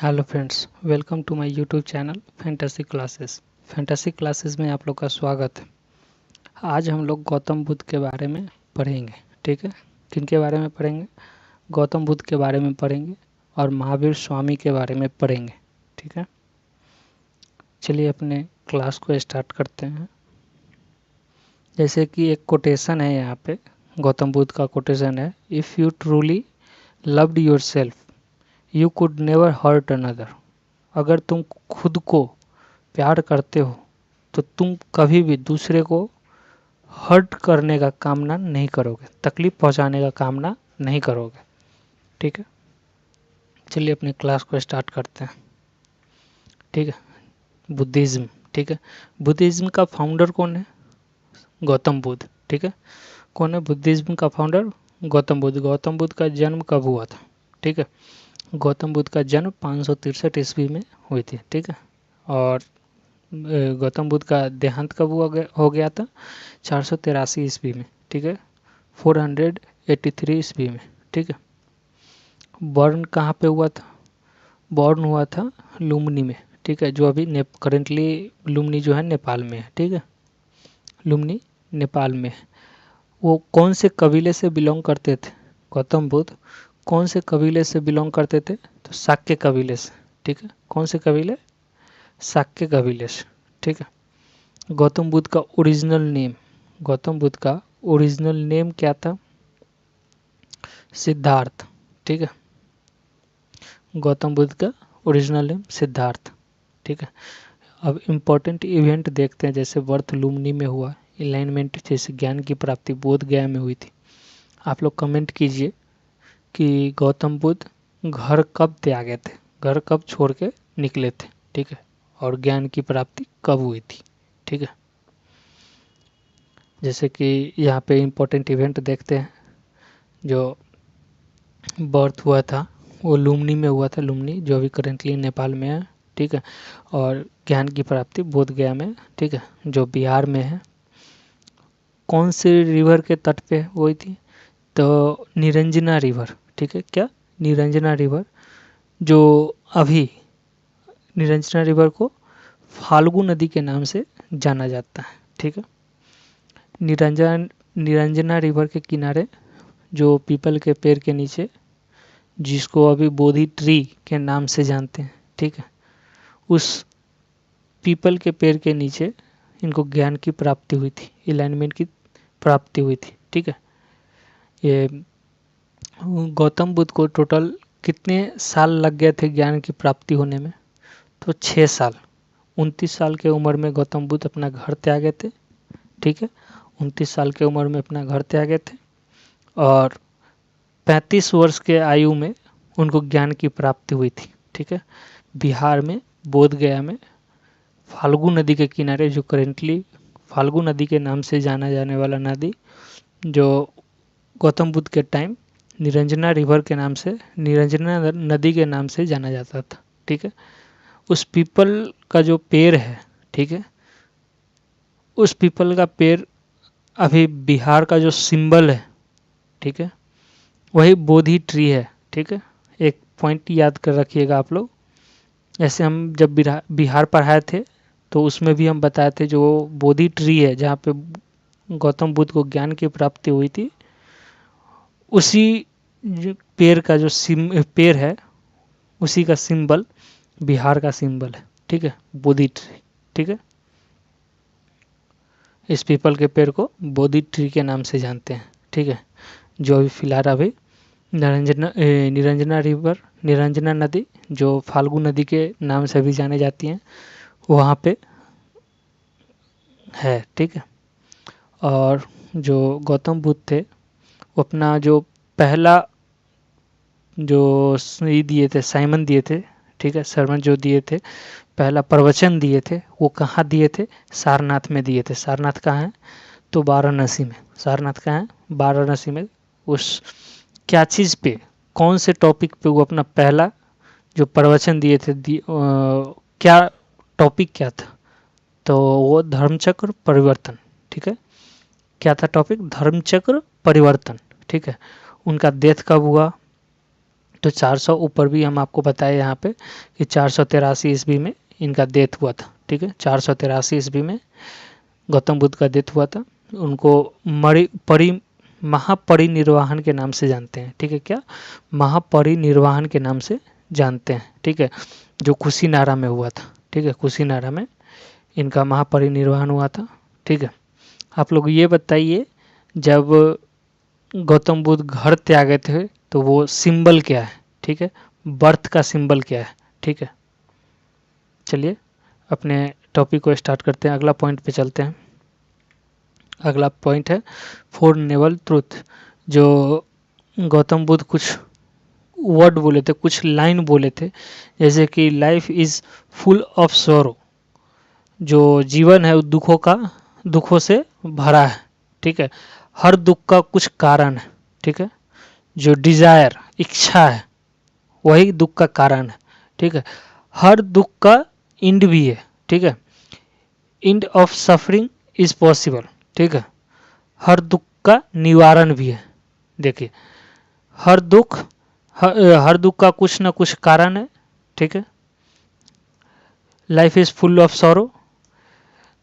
Hello friends, welcome to my YouTube channel fantasy classes. Fantasy classes में आप लोग का स्वागत है। आज हम लोग गौतम बुद्ध के बारे में पढ़ेंगे। ठीक है, किन के बारे में पढ़ेंगे? गौतम बुद्ध के बारे में पढ़ेंगे और महावीर स्वामी के बारे में पढ़ेंगे। ठीक है, चलिए अपने क्लास को स्टार्ट करते हैं। जैसे कि एक कोटेशन है यहाँ पे, गौतम बुद्ध का कोटेशन है, if you truly loved yourself you could never hurt another. अगर तुम खुद को प्यार करते हो तो तुम कभी भी दूसरे को हर्ट करने का कामना नहीं करोगे, तकलीफ पहुंचाने का कामना नहीं करोगे। ठीक है, चलिए अपनी क्लास को स्टार्ट करते हैं। ठीक है, बुद्धिज्म। ठीक है, बुद्धिज्म का फाउंडर कौन है? गौतम बुद्ध। ठीक है, कौन है बुद्धिज्म का फाउंडर? गौतम बुद्ध। गौतम बुद्ध का जन्म कब हुआ था? ठीक है, गौतम बुद्ध का जन्म 563 ईस्वी में हुई थी। ठीक है, और गौतम बुद्ध का देहांत कब हो गया था? 483 ईस्वी में। ठीक है, 483 ईस्वी में। ठीक है, बॉर्न कहाँ पे हुआ था? बॉर्न हुआ था लुम्बिनी में। ठीक है, जो अभी करेंटली लुम्बिनी जो है नेपाल में है। ठीक है, लुम्बिनी नेपाल में है। वो कौन से कबीले से बिलोंग करते थे? गौतम बुद्ध कौन से कबीले से बिलोंग करते थे? तो शाक्य कबीले से। ठीक है, कौन से कबीले? शाक्य कबीले से। ठीक है, गौतम बुद्ध का ओरिजिनल नेम, गौतम बुद्ध का ओरिजिनल नेम क्या था? सिद्धार्थ। ठीक है, गौतम बुद्ध का ओरिजिनल नेम सिद्धार्थ। ठीक है, अब इम्पोर्टेंट इवेंट देखते हैं। जैसे बर्थ लुम्बिनी में हुआ, एलाइनमेंट जैसे ज्ञान की प्राप्ति बोध गया में हुई थी। आप लोग कमेंट कीजिए कि गौतम बुद्ध घर कब त्यागे थे, घर कब छोड़ के निकले थे। ठीक है, और ज्ञान की प्राप्ति कब हुई थी। ठीक है, जैसे कि यहाँ पे इम्पोर्टेंट इवेंट देखते हैं। जो बर्थ हुआ था वो लुम्बिनी में हुआ था, लुम्बिनी जो अभी करेंटली नेपाल में है। ठीक है, और ज्ञान की प्राप्ति बोध गया में। ठीक है, जो बिहार में है। कौन से रिवर के तट पे हुई थी? तो निरंजना रिवर। ठीक है, क्या? निरंजना रिवर, जो अभी निरंजना रिवर को फाल्गु नदी के नाम से जाना जाता है। ठीक है, निरंजना रिवर के किनारे जो पीपल के पेड़ के नीचे, जिसको अभी बोधि ट्री के नाम से जानते हैं। ठीक है, उस पीपल के पेड़ के नीचे इनको ज्ञान की प्राप्ति हुई थी, एलाइनमेंट की प्राप्ति हुई थी। ठीक है, ये गौतम बुद्ध को टोटल कितने साल लग गए थे ज्ञान की प्राप्ति होने में? तो 6 साल। 29 साल के उम्र में गौतम बुद्ध अपना घर त्यागे थे। ठीक है, 29 साल के उम्र में अपना घर त्यागे थे और 35 वर्ष के आयु में उनको ज्ञान की प्राप्ति हुई थी। ठीक है, बिहार में बोध गया में फाल्गु नदी के किनारे, जो करेंटली फाल्गु नदी के नाम से जाना जाने वाला नदी, जो गौतम बुद्ध के टाइम निरंजना रिवर के नाम से, निरंजना नदी के नाम से जाना जाता था। ठीक है, उस पीपल का जो पेड़ है, ठीक है, उस पीपल का पेड़ अभी बिहार का जो सिंबल है, ठीक है, वही बोधि ट्री है। ठीक है, एक पॉइंट याद कर रखिएगा आप लोग। ऐसे हम जब बिहार पढ़ाए थे तो उसमें भी हम बताए थे, जो बोधि ट्री है जहाँ पे गौतम बुद्ध को ज्ञान की प्राप्ति हुई थी, उसी पेड़ का जो पेड़ है, उसी का सिंबल बिहार का सिंबल है। ठीक है, बोधि ट्री। ठीक है, इस पीपल के पेड़ को बोधि ट्री के नाम से जानते हैं। ठीक है, जो अभी फिलहाल अभी निरंजना रिवर, निरंजना नदी जो फाल्गु नदी के नाम से भी जाने जाती हैं, वहाँ पे है। ठीक है, और जो गौतम बुद्ध थे वो अपना जो पहला जो दिए थे, साइमन दिए थे, ठीक है, सरमन जो दिए थे, पहला प्रवचन दिए थे, वो कहाँ दिए थे? सारनाथ में दिए थे। सारनाथ कहाँ है? तो वाराणसी में। सारनाथ कहाँ है? वाराणसी में। उस क्या चीज़ पे, कौन से टॉपिक पे वो अपना पहला जो प्रवचन दिए थे, क्या टॉपिक क्या था? तो वो धर्मचक्र परिवर्तन। ठीक है, क्या था टॉपिक? धर्मचक्र परिवर्तन। ठीक है, उनका डेथ कब हुआ? तो 400 ऊपर भी हम आपको बताए यहाँ पे कि 483 ईस्वी में इनका डेथ हुआ था। ठीक है, 483 ईस्वी में गौतम बुद्ध का डेथ हुआ था। उनको महापरिनिर्वाण के नाम से जानते हैं। ठीक है, क्या महापरिनिर्वाण के नाम से जानते हैं। ठीक है, जो कुशीनारा में हुआ था। ठीक है, कुशीनारा में इनका महापरिनिर्वाण हुआ था। ठीक है, आप लोग ये बताइए जब गौतम बुद्ध घर त्यागे थे तो वो सिंबल क्या है। ठीक है, बर्थ का सिंबल क्या है। ठीक है, चलिए अपने टॉपिक को स्टार्ट करते हैं, अगला पॉइंट पे चलते हैं। अगला पॉइंट है 4 नोबल ट्रूथ। जो गौतम बुद्ध कुछ वर्ड बोले थे, कुछ लाइन बोले थे, जैसे कि life is full of sorrow, जो जीवन है दुखों से भरा है। ठीक है, हर दुख का कुछ कारण है। ठीक है, जो डिजायर इच्छा है वही दुख का कारण है। ठीक है, हर दुख का एंड भी है। ठीक है, end of suffering is possible. ठीक है, हर दुख का निवारण भी है। देखिए, हर दुख का कुछ ना कुछ कारण है। ठीक है, life is full of sorrow,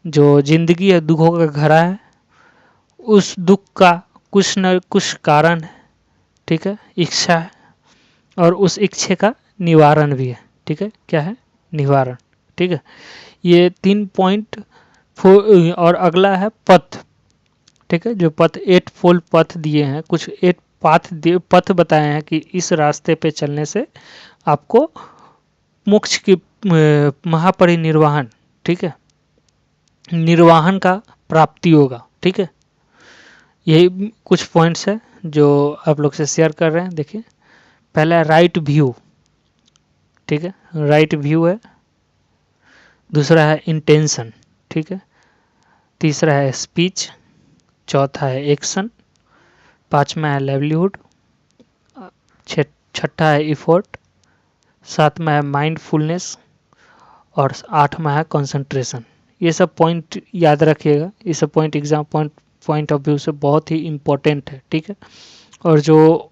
जो जिंदगी है दुखों का घरा है, उस दुख का कुछ न कुछ कारण है। ठीक है, इच्छा है, और उस इच्छा का निवारण भी है। ठीक है, क्या है, निवारण। ठीक है, ये 3 पॉइंट। और अगला है पथ। ठीक है, जो पथ 8 फोल्ड पथ दिए हैं, कुछ 8 पथ बताए हैं कि इस रास्ते पे चलने से आपको मोक्ष की महापरिनिर्वाण, ठीक है, निर्वाहन का प्राप्ति होगा। ठीक है, यही कुछ पॉइंट्स है जो आप लोग से शेयर कर रहे हैं। देखिए, पहला राइट व्यू। ठीक है, राइट व्यू है। दूसरा है इंटेंशन। ठीक है, तीसरा है स्पीच। चौथा है एक्शन। पांचवा है लाइवलीहुड। छठा है इफोर्ट। सातवां है माइंडफुलनेस। और आठवां है कंसंट्रेशन। ये सब पॉइंट याद रखिएगा, ये सब point exam point of view से बहुत ही इम्पोर्टेंट है। ठीक है, और जो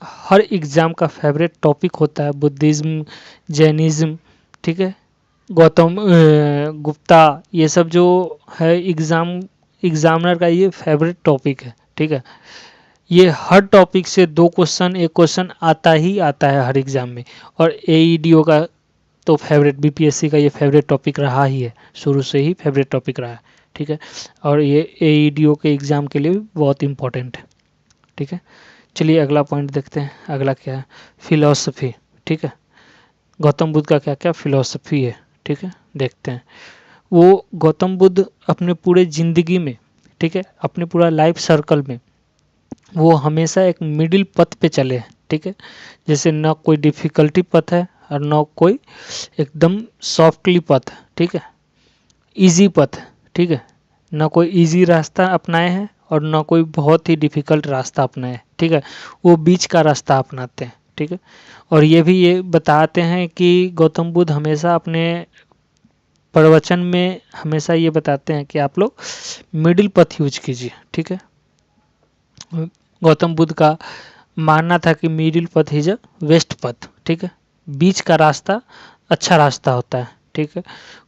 हर एग्ज़ाम का फेवरेट टॉपिक होता है, बुद्धिज़्म, जैनिज़्म, ठीक है, गौतम गुप्ता, ये सब जो है एग्जामिनर का ये फेवरेट टॉपिक है। ठीक है, ये हर टॉपिक से 2 क्वेश्चन, 1 क्वेश्चन आता ही आता है हर एग्ज़ाम में। और एईडीओ का तो फेवरेट, बीपीएससी का ये फेवरेट टॉपिक रहा ही है, शुरू से ही फेवरेट टॉपिक रहा है। ठीक है, और ये एईडीओ के एग्ज़ाम के लिए भी बहुत इम्पोर्टेंट है। ठीक है, चलिए अगला पॉइंट देखते हैं। अगला क्या है, फिलॉसफी। ठीक है, गौतम बुद्ध का क्या क्या फिलॉसफी है। ठीक है, देखते हैं। वो गौतम बुद्ध अपने पूरे ज़िंदगी में, ठीक है, अपने पूरा लाइफ सर्कल में वो हमेशा एक मिडिल पथ पे चले हैं। ठीक है, जैसे ना कोई डिफ़िकल्टी पथ है और ना कोई एकदम सॉफ्टली पथ है। ठीक है, इजी पथ है। ठीक है, ना कोई इजी रास्ता अपनाए हैं और ना कोई बहुत ही डिफ़िकल्ट रास्ता अपनाए। ठीक है, वो बीच का रास्ता अपनाते हैं। ठीक है, और ये बताते हैं कि गौतम बुद्ध हमेशा अपने प्रवचन में हमेशा ये बताते हैं कि आप लोग मिडिल पथ यूज कीजिए। ठीक है, गौतम बुद्ध का मानना था कि मिडिल पथ इज अ वेस्ट पथ। ठीक है, बीच का रास्ता अच्छा रास्ता होता है। ठीक है,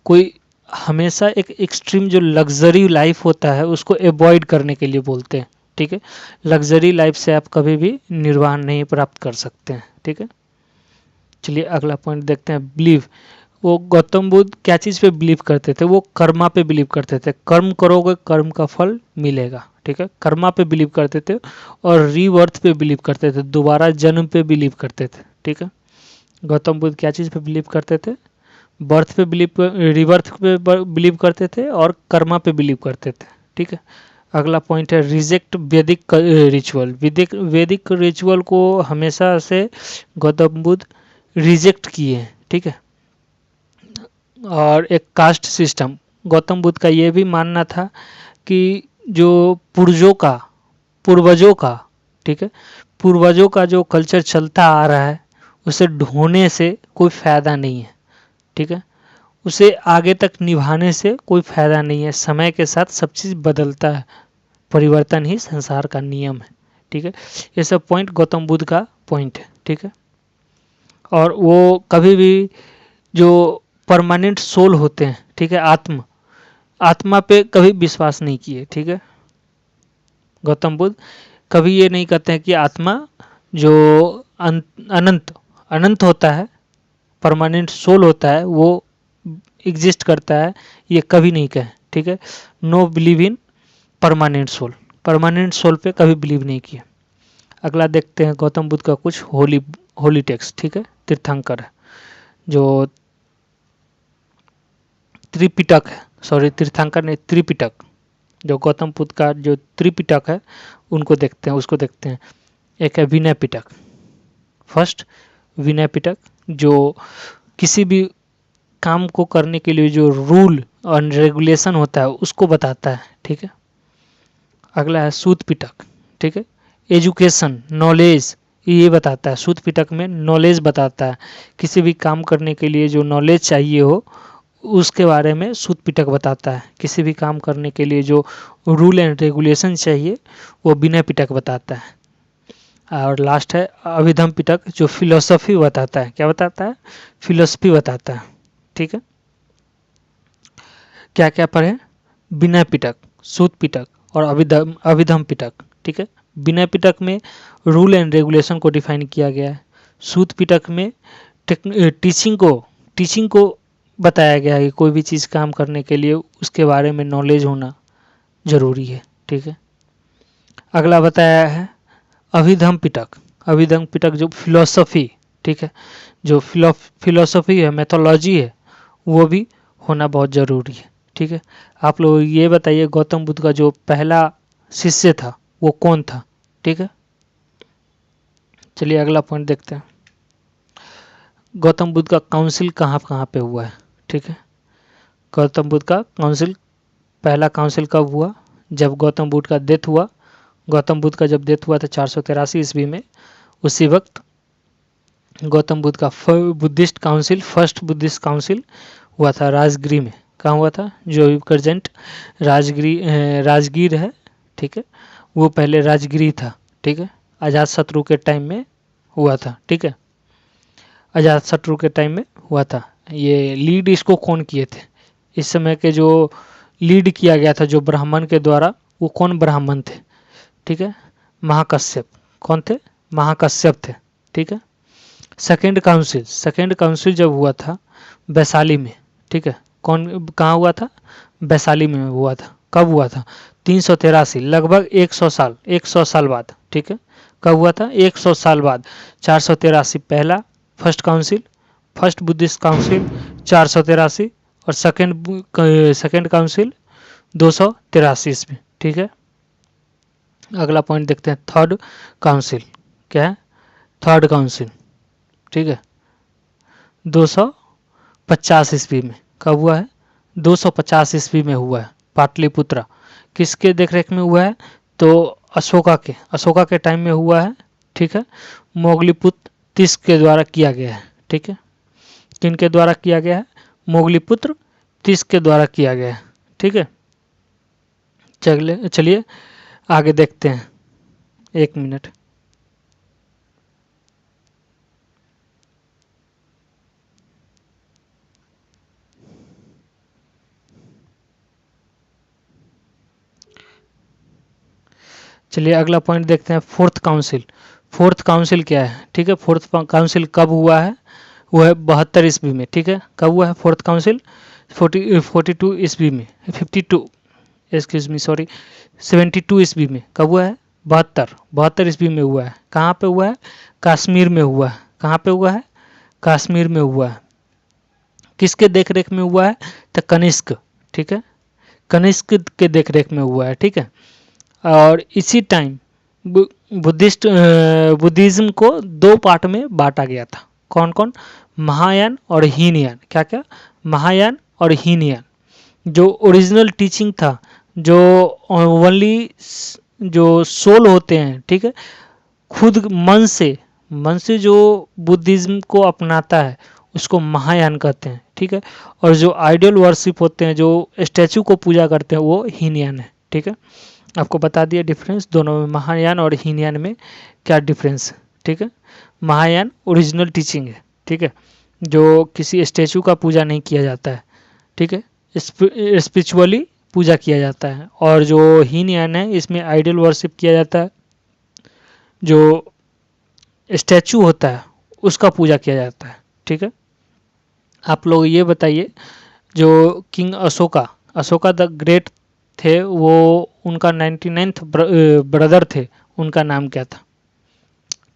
कोई हमेशा एक एक्सट्रीम जो लग्जरी लाइफ होता है उसको अवॉइड करने के लिए बोलते हैं। ठीक है, लग्जरी लाइफ से आप कभी भी निर्वाण नहीं प्राप्त कर सकते हैं। ठीक है, चलिए अगला पॉइंट देखते हैं, बिलीव। वो गौतम बुद्ध क्या चीज़ पे बिलीव करते थे, वो कर्मा पे बिलीव करते थे। कर्म करोगे कर्म का फल मिलेगा। ठीक है, कर्मा पे बिलीव करते थे और रीबर्थ पे बिलीव करते थे, दोबारा जन्म पे बिलीव करते थे। ठीक है, गौतम बुद्ध क्या चीज़ पे बिलीव करते थे, बर्थ पे बिलीव, रीबर्थ पे बिलीव करते थे और कर्मा पे बिलीव करते थे। ठीक है, अगला पॉइंट है रिजेक्ट वैदिक रिचुअल। वैदिक रिचुअल को हमेशा से गौतम बुद्ध रिजेक्ट किए हैं। ठीक है, और एक कास्ट सिस्टम, गौतम बुद्ध का ये भी मानना था कि जो पूर्वजों का, ठीक है, पूर्वजों का जो कल्चर चलता आ रहा है उसे ढोने से कोई फ़ायदा नहीं है। ठीक है, उसे आगे तक निभाने से कोई फ़ायदा नहीं है। समय के साथ सब चीज़ बदलता है, परिवर्तन ही संसार का नियम है। ठीक है, ये सब पॉइंट गौतम बुद्ध का पॉइंट है। ठीक है, और वो कभी भी जो परमानेंट सोल होते हैं, ठीक है, आत्मा पे कभी विश्वास नहीं किए, ठीक है। गौतम बुद्ध कभी ये नहीं कहते हैं कि आत्मा जो अनंत अनंत होता है, परमानेंट सोल होता है, वो एग्जिस्ट करता है, ये कभी नहीं कहे, ठीक है। No believe in permanent soul, permanent soul पे कभी बिलीव नहीं किया। अगला देखते हैं गौतम बुद्ध का कुछ होली टेक्स्ट, ठीक है, तीर्थंकर है, जो त्रिपिटक है, सॉरी तीर्थंकर नहीं, त्रिपिटक, जो गौतम बुद्ध का जो त्रिपिटक है उनको देखते हैं, उसको देखते हैं। एक है विनय पिटक, फर्स्ट विनय पिटक, जो किसी भी काम को करने के लिए जो रूल और रेगुलेशन होता है उसको बताता है, ठीक है। अगला है सूत पिटक, ठीक है, एजुकेशन नॉलेज ये बताता है, सूत पिटक में नॉलेज बताता है, किसी भी काम करने के लिए जो नॉलेज चाहिए हो उसके बारे में सूत पिटक बताता है, किसी भी काम करने के लिए जो रूल एंड रेगुलेशन चाहिए वो विनय पिटक बताता है। और लास्ट है अभिधम पिटक, जो फिलोसफी बताता है, क्या बताता है, फिलोसफी बताता है, ठीक है। क्या क्या पढ़े, विनय पिटक, सूत पिटक और अभिधम पिटक, ठीक है। विनय पिटक में रूल एंड रेगुलेशन को डिफाइन किया गया है, सूत पिटक में टीचिंग को बताया गया है कि कोई भी चीज़ काम करने के लिए उसके बारे में नॉलेज होना जरूरी है, ठीक है। अगला बताया है अभिधम पिटक जो फिलोसफी, ठीक है, जो फिलोसफी है, मैथोलॉजी है, वो भी होना बहुत ज़रूरी है, ठीक है। आप लोग ये बताइए गौतम बुद्ध का जो पहला शिष्य था वो कौन था, ठीक है। चलिए अगला पॉइंट देखते हैं, गौतम बुद्ध का काउंसिल कहाँ कहाँ पे हुआ है, ठीक है। गौतम बुद्ध का काउंसिल, पहला काउंसिल कब हुआ, जब गौतम बुद्ध का डेथ हुआ। गौतम बुद्ध का जब डेथ हुआ था 483 ईस्वी में, उसी वक्त गौतम बुद्ध का Buddhist council, first Buddhist council हुआ था राजगिरी में। कहाँ हुआ था, जो प्रेजेंट राजगीर है, ठीक है, वो पहले राजगिरी था, ठीक है, अजात शत्रु के टाइम में हुआ था, ठीक है, अजात शत्रु के टाइम में हुआ था। ये लीड इसको कौन किए थे, इस समय के जो लीड किया गया था जो ब्राह्मण के द्वारा, वो कौन ब्राह्मण थे, ठीक है, महाकश्यप। कौन थे, महाकश्यप थे, ठीक है। सेकेंड काउंसिल जब हुआ था वैशाली में, ठीक है, कहाँ हुआ था, वैशाली में हुआ था। कब हुआ था, 383, लगभग 100 साल बाद, ठीक है। कब हुआ था, 100 साल बाद, 483 पहला फर्स्ट बुद्धिस्ट काउंसिल 483, और सेकेंड काउंसिल 283 ईस्वी, ठीक है। अगला पॉइंट देखते हैं, थर्ड काउंसिल, क्या है, थर्ड काउंसिल, ठीक है, 250 ईस्वी में। कब हुआ है, 250 ईस्वी में हुआ है, पाटलिपुत्रा। किसके देखरेख में हुआ है, तो अशोका के टाइम में हुआ है, ठीक है। मोगलीपुत्र तीस के द्वारा किया गया है, ठीक है। किन के द्वारा किया गया है, मोगलीपुत्र तीस के द्वारा किया गया है, ठीक है। चलिए आगे देखते हैं, एक मिनट। चलिए अगला पॉइंट देखते हैं, फोर्थ काउंसिल क्या है, ठीक है। फोर्थ काउंसिल कब हुआ है, वो है 72 ईस्वी में, ठीक है। कब हुआ है फोर्थ काउंसिल, 42 ईस्वी में, 52 एक्सक्यूज मी सॉरी 72 ईस्वी में। कब हुआ है, 72 ईस्वी में हुआ है। कहाँ पे हुआ है, कश्मीर में हुआ है। कहाँ पे हुआ है, कश्मीर में हुआ है। किसके देखरेख में हुआ है, तो कनिष्क, ठीक है, कनिष्क के देखरेख में हुआ है, ठीक है। और इसी टाइम बुद्धिज्म को दो पार्ट में बांटा गया था। कौन कौन, महायान और हीनयान। क्या क्या, महायान और हीनयान। जो ओरिजिनल टीचिंग था, जो ओनली जो सोल होते हैं, ठीक है, खुद मन से जो बुद्धिज्म को अपनाता है उसको महायान कहते हैं, ठीक है। और जो आइडियल वर्शिप होते हैं, जो स्टैचू को पूजा करते हैं, वो हीनयान है, ठीक है। आपको बता दिया डिफरेंस दोनों में, महायान और हीनयान में क्या डिफरेंस है, ठीक है। महायान ओरिजिनल टीचिंग है, ठीक है, जो किसी स्टेचू का पूजा नहीं किया जाता है, ठीक है, स्पिरिचुअली पूजा किया जाता है। और जो हीन यान है इसमें आइडल वर्शिप किया जाता है, जो स्टैचू होता है उसका पूजा किया जाता है। ठीक है, आप लोग ये बताइए, जो king Ashoka, Ashoka the great थे, वो उनका 99th ब्रदर थे, उनका नाम क्या था?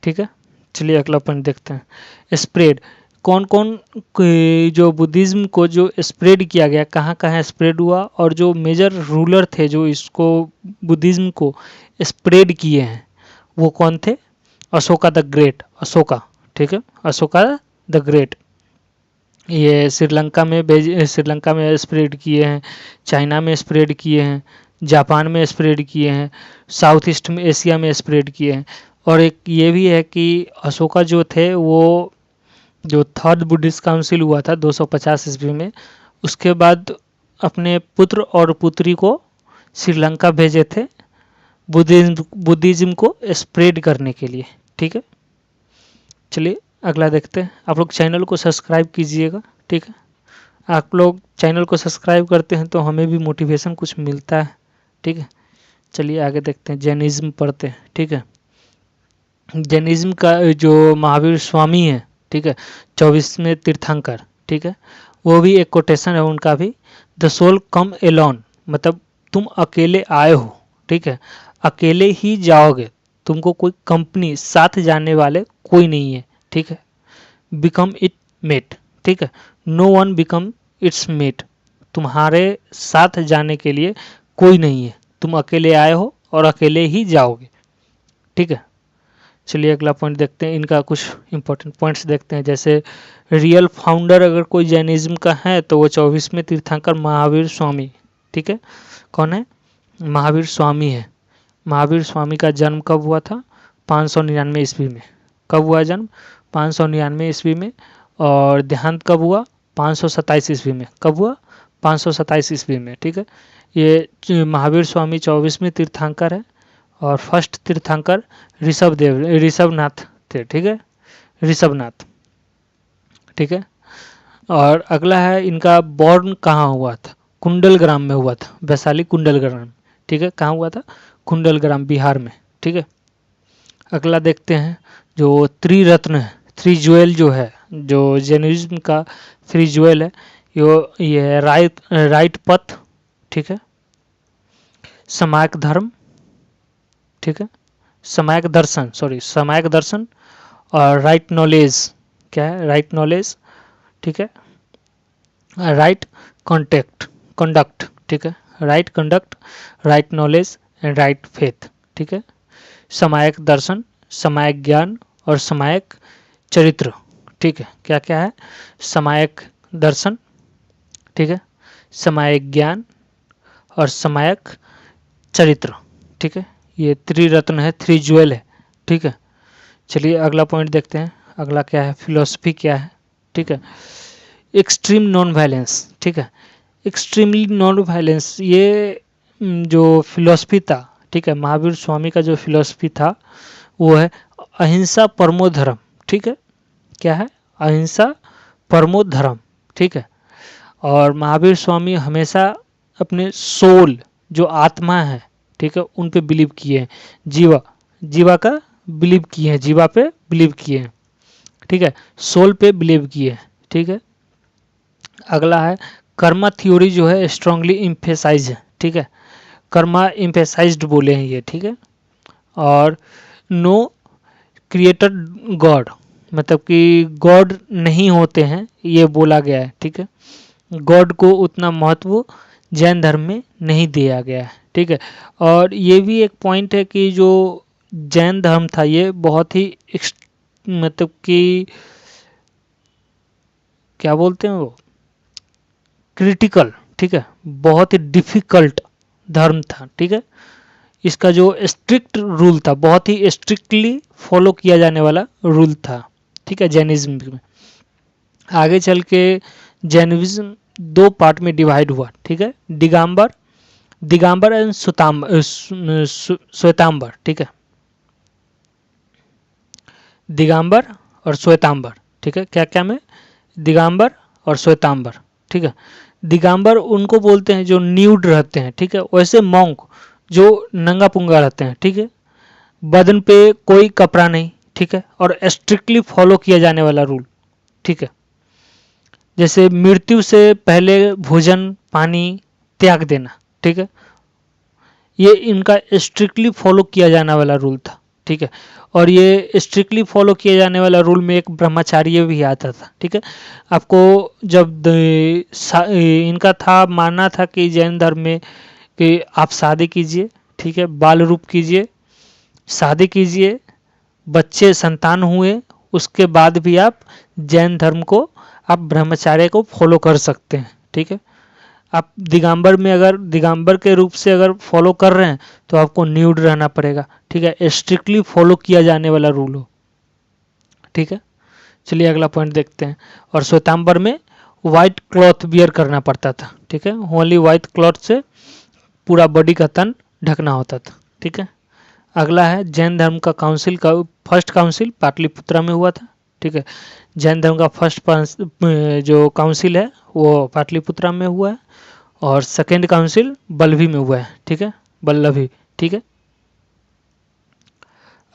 ठीक है, चलिए अगला पॉइंट देखते हैं। स्प्रेड, कौन कौन जो बुद्धिज्म को जो स्प्रेड किया गया, कहाँ कहाँ स्प्रेड हुआ, और जो मेजर रूलर थे जो इसको बुद्धिज्म को स्प्रेड किए हैं वो कौन थे? Ashoka the great, Ashoka. ठीक है, अशोका द ग्रेट। ये श्रीलंका में स्प्रेड किए हैं, चाइना में स्प्रेड किए हैं, जापान में स्प्रेड किए हैं, साउथ ईस्ट में एशिया में स्प्रेड किए हैं। और एक ये भी है कि अशोका जो थे वो जो थर्ड बुद्धिस्ट काउंसिल हुआ था 250 ईस्वी में, उसके बाद अपने पुत्र और पुत्री को श्रीलंका भेजे थे बुद्धिज्म को स्प्रेड करने के लिए। ठीक है, चलिए अगला देखते हैं। आप लोग चैनल को सब्सक्राइब कीजिएगा। ठीक है, आप लोग चैनल को सब्सक्राइब करते हैं तो हमें भी मोटिवेशन कुछ मिलता है। ठीक है, चलिए आगे देखते हैं। जैनिज्म पढ़ते हैं। ठीक है, जैनिज्म का जो महावीर स्वामी है, ठीक है, 24वें तीर्थंकर, ठीक है, वो भी एक कोटेशन है उनका भी। द सोल कम एलोन, मतलब तुम अकेले आए हो, ठीक है, अकेले ही जाओगे, तुमको कोई कंपनी साथ जाने वाले कोई नहीं है। ठीक है, बिकम इट मेट, ठीक है, no one become its mate, तुम्हारे साथ जाने के लिए कोई नहीं है, तुम अकेले आए हो और अकेले ही जाओगे। ठीक है, चलिए अगला पॉइंट देखते हैं। इनका कुछ इंपॉर्टेंट पॉइंट्स देखते हैं। जैसे रियल फाउंडर अगर कोई जैनिज्म का है तो वो 24वें तीर्थंकर महावीर स्वामी। ठीक है, कौन है? महावीर स्वामी है। महावीर स्वामी का जन्म कब हुआ था? 599 ईस्वी में। कब हुआ जन्म? 599 ईस्वी में। और देहांत कब हुआ? 527 ईस्वी में। कब हुआ? 527 ईस्वी में। ठीक है, ये महावीर स्वामी 24वें तीर्थंकर है। और फर्स्ट तीर्थंकर ऋषभनाथ थे। ठीक है, ऋषभनाथ। ठीक है, और अगला है इनका बॉर्न कहाँ हुआ था? कुंडलग्राम में हुआ था, वैशाली कुंडलग्राम। ठीक है, कहाँ हुआ था? कुंडलग्राम, बिहार में। ठीक है, अगला देखते हैं। जो त्रिरत्न है, थ्री ज्वेल जो है, जो जैनिज्म का थ्री ज्वेल है, ये है राइट पथ, ठीक है, समायक धर्म, ठीक है, समायक दर्शन और राइट नॉलेज। क्या है? Right knowledge. ठीक है, राइट कंडक्ट। ठीक है, right conduct, right knowledge and right faith. ठीक है, समायक दर्शन, समायक ज्ञान और समायक चरित्र। ठीक है, क्या क्या है? समायक दर्शन, ठीक है, समायक ज्ञान और समायक चरित्र। ठीक है, ये त्रिरत्न है, थ्री ज्वेल है। ठीक है, चलिए अगला पॉइंट देखते हैं। अगला क्या है? फिलॉसफी क्या है? ठीक है, एक्सट्रीम नॉन वायलेंस। ठीक है, एक्सट्रीमली नॉन वायलेंस, ये जो फिलॉसफी था, ठीक है, महावीर स्वामी का जो फिलॉसफी था वो है अहिंसा परमो धर्म। ठीक है, क्या है? अहिंसा परमो धर्म। ठीक है, और महावीर स्वामी हमेशा अपने सोल, जो आत्मा है, ठीक है, उन पे बिलीव किए हैं। जीवा का बिलीव किए हैं, जीवा पे बिलीव किए हैं। ठीक है, सोल पे बिलीव किए हैं। ठीक है, अगला है कर्मा थ्योरी जो है स्ट्रांगली इम्फेसाइज है। ठीक है, कर्मा इम्फेसाइज्ड बोले हैं ये। ठीक है, और नो क्रिएटेड गॉड, मतलब कि गॉड नहीं होते हैं, ये बोला गया है। ठीक है, गॉड को उतना महत्व जैन धर्म में नहीं दिया गया है। ठीक है, और ये भी एक पॉइंट है कि जो जैन धर्म था ये बहुत ही मतलब कि क्या बोलते हैं वो, क्रिटिकल, ठीक है, बहुत ही डिफिकल्ट धर्म था। ठीक है, इसका जो स्ट्रिक्ट रूल था, बहुत ही स्ट्रिक्टली फॉलो किया जाने वाला रूल था। ठीक है, जैनिज्म में आगे चल के जैनिज्म दो पार्ट में डिवाइड हुआ। ठीक है, दिगंबर एंड श्वेतांबर। ठीक है, दिगंबर और श्वेतांबर। ठीक है, क्या क्या में, दिगंबर और श्वेतांबर, ठीक है। दिगंबर उनको बोलते हैं जो न्यूड रहते हैं, ठीक है। वैसे मॉन्क जो नंगा पुंगा रहते हैं, ठीक है, बदन पे कोई कपड़ा नहीं, ठीक है, और स्ट्रिक्टली फॉलो किया जाने वाला रूल, ठीक है। जैसे मृत्यु से पहले भोजन पानी त्याग देना, ठीक है, ये इनका स्ट्रिक्टली फॉलो किया जाने वाला रूल था, ठीक है। और ये स्ट्रिक्टली फॉलो किए जाने वाला रूल में एक ब्रह्मचार्य भी आता था, ठीक है। आपको जब इनका था मानना था कि जैन धर्म में कि आप शादी कीजिए, ठीक है, बाल रूप कीजिए, शादी कीजिए, बच्चे संतान हुए, उसके बाद भी आप जैन धर्म को, आप ब्रह्मचार्य को फॉलो कर सकते हैं, ठीक है। आप दिगंबर में अगर दिगंबर के रूप से अगर फॉलो कर रहे हैं तो आपको न्यूड रहना पड़ेगा, ठीक है, स्ट्रिक्टली फॉलो किया जाने वाला रूल हो, ठीक है। चलिए अगला पॉइंट देखते हैं। और श्वेतांबर में वाइट क्लॉथ वियर करना पड़ता था, ठीक है, ओनली वाइट क्लॉथ से पूरा बॉडी का तन ढकना होता था, ठीक है। अगला है जैन धर्म का काउंसिल का फर्स्ट काउंसिल पाटलिपुत्रा में हुआ था, ठीक है। जैन धर्म का फर्स्ट जो काउंसिल है वो पाटलिपुत्रा में हुआ है, और सेकेंड काउंसिल बल्लभी में हुआ है, ठीक है, बल्लभी, ठीक है।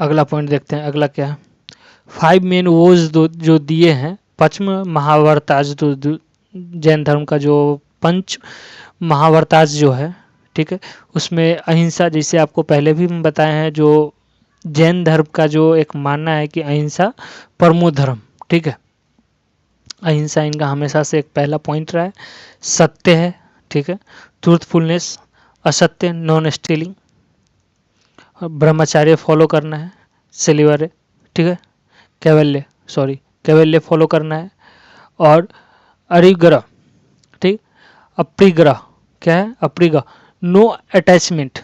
अगला पॉइंट देखते हैं, अगला क्या है। 5 मेन वोज जो दिए हैं, पंचम महावरताज जैन धर्म का जो पंच महावरताज जो है, ठीक है, उसमें अहिंसा, जैसे आपको पहले भी बताए हैं, जो जैन धर्म का जो एक मानना है कि अहिंसा परमो धर्म, ठीक है। अहिंसा इनका हमेशा से एक पहला पॉइंट रहा है। सत्य है, ठीक है, ट्रूथफुलनेस, असत्य, नॉन स्टीलिंग, ब्रह्मचार्य फॉलो करना है, सेलिवर, ठीक है, कैवल्य फॉलो करना है, और अरिग्रह, ठीक, अप्रिग्रह, क्या है, अप्रिग्रह, नो अटैचमेंट।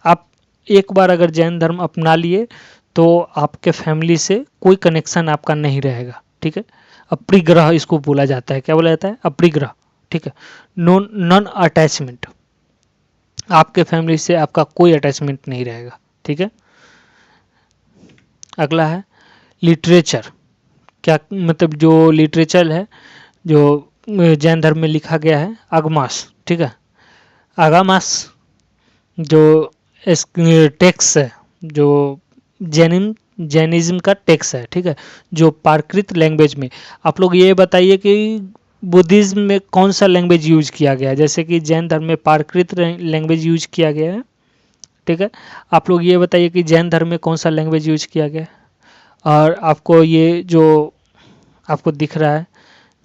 आप एक बार अगर जैन धर्म अपना लिए तो आपके फैमिली से कोई कनेक्शन आपका नहीं रहेगा, ठीक है। अप्रिग्रह इसको बोला जाता है, क्या बोला जाता है, अप्रिग्रह, ठीक है, नॉन अटैचमेंट, आपके फैमिली से आपका कोई अटैचमेंट नहीं रहेगा, ठीक है। अगला है लिटरेचर, क्या मतलब जो लिटरेचर है जो जैन धर्म में लिखा गया है, आगमास, ठीक है, आगामास जो टेक्स्ट है, जो जैनिज्म का टेक्स्ट है, ठीक है, जो प्राकृत लैंग्वेज में। आप लोग ये बताइए कि बुद्धिज्म में कौन सा लैंग्वेज यूज किया गया है, जैसे कि जैन धर्म में प्राकृत लैंग्वेज यूज किया गया है, ठीक है। आप लोग ये बताइए कि जैन धर्म में कौन सा लैंग्वेज यूज किया गया है। और आपको ये जो आपको दिख रहा है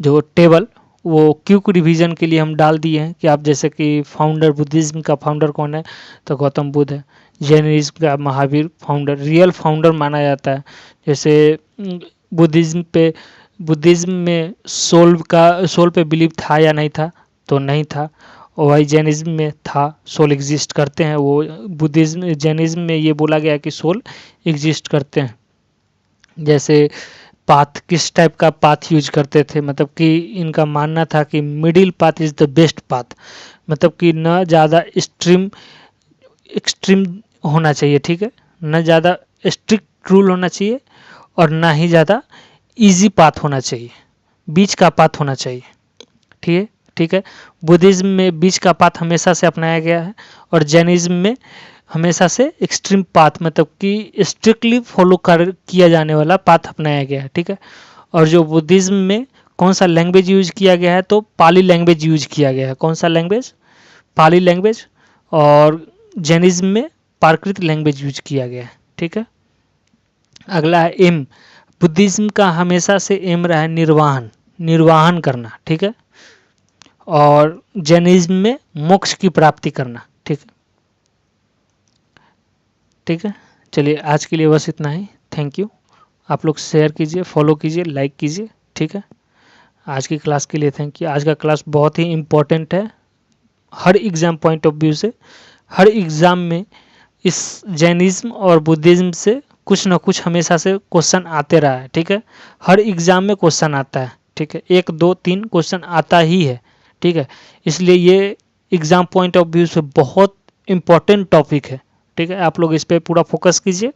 जो टेबल, वो क्विक रिवीजन के लिए हम डाल दिए हैं कि आप जैसे कि फाउंडर, बुद्धिज्म का फाउंडर कौन है, तो गौतम बुद्ध है। जैनिज्म का महावीर फाउंडर, रियल फाउंडर माना जाता है। जैसे बुद्धिज्म में सोल पे बिलीव था या नहीं था, तो नहीं था, और वही जैनिज्म में था, सोल एग्जिस्ट करते हैं। वो बुद्धिज्म जैनिज्म में ये बोला गया कि सोल एग्जिस्ट करते हैं। जैसे पाथ, किस टाइप का पाथ यूज करते थे, मतलब कि इनका मानना था कि middle path is the best path, मतलब कि न ज़्यादा एक्सट्रीम होना चाहिए, ठीक है, न ज़्यादा स्ट्रिक्ट रूल होना चाहिए और ना ही ज़्यादा इजी पाथ होना चाहिए, बीच का पाथ होना चाहिए, ठीक है। बुद्धिज्म में बीच का पाथ हमेशा से अपनाया गया है, और जैनिज्म में हमेशा से एक्सट्रीम पाथ, मतलब कि स्ट्रिक्टली फॉलो किया जाने वाला पाथ अपनाया गया है, ठीक है। और जो बुद्धिज्म में कौन सा लैंग्वेज यूज किया गया है, तो पाली लैंग्वेज यूज किया गया है। कौन सा लैंग्वेज, पाली लैंग्वेज, और जैनिज्म में प्राकृत लैंग्वेज यूज किया गया है, ठीक है। अगला है एम, बुद्धिज्म का हमेशा से एम रहा है निर्वाहन करना, ठीक है, और जैनिज्म में मोक्ष की प्राप्ति करना, ठीक है। चलिए आज के लिए बस इतना ही, थैंक यू। आप लोग शेयर कीजिए, फॉलो कीजिए, लाइक कीजिए, ठीक है। आज की क्लास के लिए थैंक यू। आज का क्लास बहुत ही इम्पोर्टेंट है हर एग्ज़ाम पॉइंट ऑफ व्यू से। हर एग्ज़ाम में इस जैनिज्म और बुद्धिज्म से कुछ ना कुछ हमेशा से क्वेश्चन आते रहा है, ठीक है। हर एग्ज़ाम में क्वेश्चन आता है, ठीक है, 1 2 3 क्वेश्चन आता ही है, ठीक है। इसलिए ये एग्ज़ाम पॉइंट ऑफ व्यू से बहुत इम्पोर्टेंट टॉपिक है, ठीक है। आप लोग इस पर पूरा फोकस कीजिए,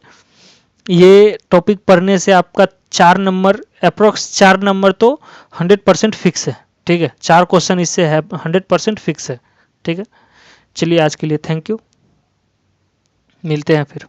ये टॉपिक पढ़ने से आपका 4 नंबर अप्रोक्स 4 नंबर तो 100% फिक्स है। ठीक है, 4 क्वेश्चन इससे है 100% फिक्स है। ठीक है, चलिए आज के लिए थैंक यू, मिलते हैं फिर।